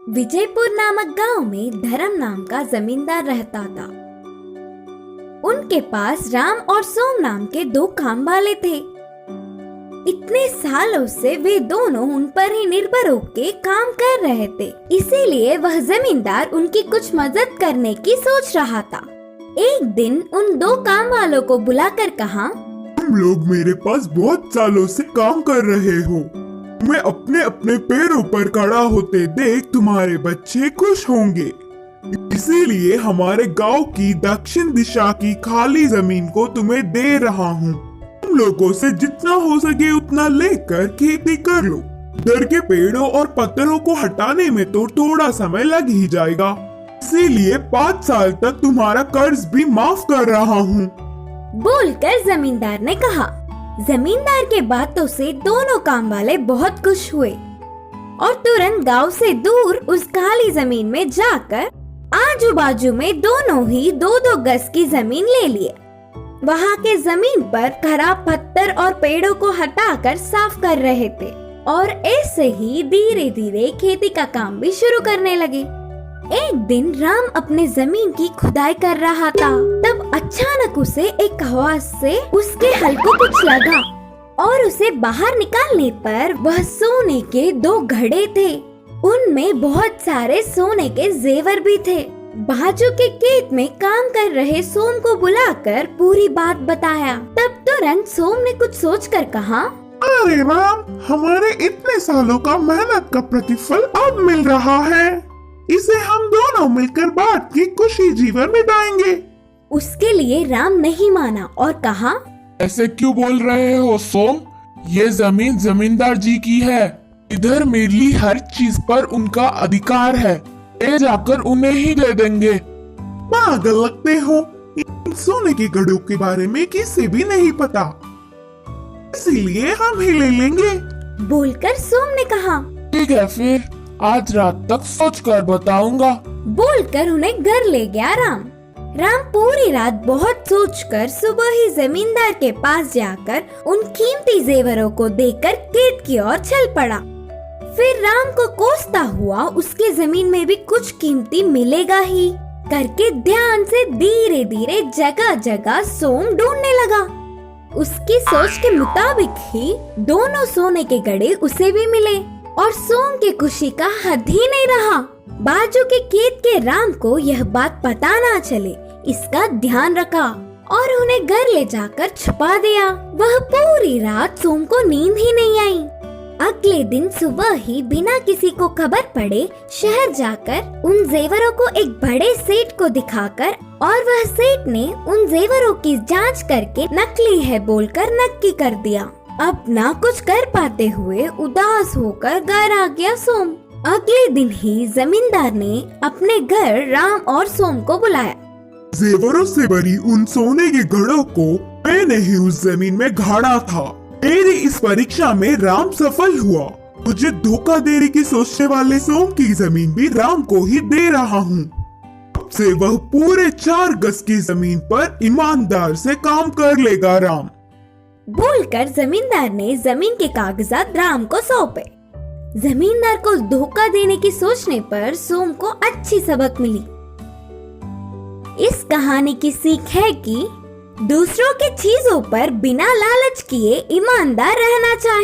विजयपुर नामक गांव में धर्म नाम का जमींदार रहता था। उनके पास राम और सोम नाम के दो काम वाले थे। इतने सालों से वे दोनों उन पर ही निर्भर होकर काम कर रहे थे, इसीलिए वह जमींदार उनकी कुछ मदद करने की सोच रहा था। एक दिन उन दो काम वालों को बुलाकर कहा, तुम लोग मेरे पास बहुत सालों से काम कर रहे हो। मैं अपने अपने पैरों पर खड़ा होते देख तुम्हारे बच्चे खुश होंगे, इसीलिए हमारे गांव की दक्षिण दिशा की खाली जमीन को तुम्हें दे रहा हूँ। तुम लोगों से जितना हो सके उतना लेकर खेती कर लो। इधर के पेड़ों और पत्थरों को हटाने में तो थोड़ा समय लग ही जाएगा, इसीलिए 5 साल तक तुम्हारा कर्ज भी माफ कर रहा हूँ। बोलकर जमींदार ने कहा। जमींदार के बातों से दोनों काम वाले बहुत खुश हुए और तुरंत गांव से दूर उस खाली जमीन में जाकर आजू बाजू में दोनों ही 2-2 गज की जमीन ले लिए। वहां के जमीन पर खराब पत्थर और पेड़ों को हटाकर साफ कर रहे थे और ऐसे ही धीरे धीरे खेती का काम भी शुरू करने लगे। एक दिन राम अपने जमीन की खुदाई कर रहा था, तब अचानक उसे एक आवाज से उसके हल को कुछ लगा और उसे बाहर निकालने पर वह सोने के 2 घड़े थे। उनमें बहुत सारे सोने के जेवर भी थे। बाजू के खेत में काम कर रहे सोम को बुलाकर पूरी बात बताया। तब तुरंत सोम ने कुछ सोचकर कहा, अरे राम, हमारे इतने सालों का मेहनत का प्रतिफल अब मिल रहा है। इसे हम दोनों मिलकर बांट के खुशी जीवन बिताएंगे। उसके लिए राम नहीं माना और कहा, ऐसे क्यों बोल रहे हो सोम? ये जमीन जमींदार जी की है। इधर मिली हर चीज पर उनका अधिकार है। ले जाकर उन्हें ही दे देंगे। पागल लगते हो। इन सोने के घड़ों के बारे में किसी भी नहीं पता, इसीलिए हम ही ले लेंगे। बोलकर सोम ने कहा, ठीक है, फिर आज रात तक सोच कर बताऊंगा। बोलकर उन्हें घर ले गया राम। राम पूरी रात बहुत सोचकर सुबह ही जमींदार के पास जाकर उन कीमती जेवरों को देकर खेत की ओर चल पड़ा। फिर राम को कोसता हुआ उसके जमीन में भी कुछ कीमती मिलेगा ही करके ध्यान से धीरे धीरे जगह जगह सोम ढूंढने लगा। उसकी सोच के मुताबिक ही दोनों सोने के घड़े उसे भी मिले और सोम की खुशी का हद ही नहीं रहा। बाजू के खेत के राम को यह बात पता ना चले, इसका ध्यान रखा और उन्हें घर ले जाकर छुपा दिया। वह पूरी रात सोम को नींद ही नहीं आई। अगले दिन सुबह ही बिना किसी को खबर पड़े शहर जाकर उन जेवरों को एक बड़े सेठ को दिखाकर और वह सेठ ने उन जेवरों की जांच करके नकली है बोलकर नक्की कर दिया। अब ना कुछ कर पाते हुए उदास होकर घर आ गया सोम। अगले दिन ही जमींदार ने अपने घर राम और सोम को बुलाया। जेवरों से भरी उन सोने के घड़ों को मैंने ही उस जमीन में गाड़ा था। मेरी इस परीक्षा में राम सफल हुआ। मुझे धोखा देने की सोचने वाले सोम की जमीन भी राम को ही दे रहा हूँ। अब से वह पूरे 4 गज की जमीन पर ईमानदार से काम कर लेगा राम। बोलकर जमींदार ने जमीन के कागजात राम को सौंपे। जमींदार को धोखा देने की सोचने पर सोम को अच्छी सबक मिली। इस कहानी की सीख है कि दूसरों की चीजों पर बिना लालच किए ईमानदार रहना चाहिए।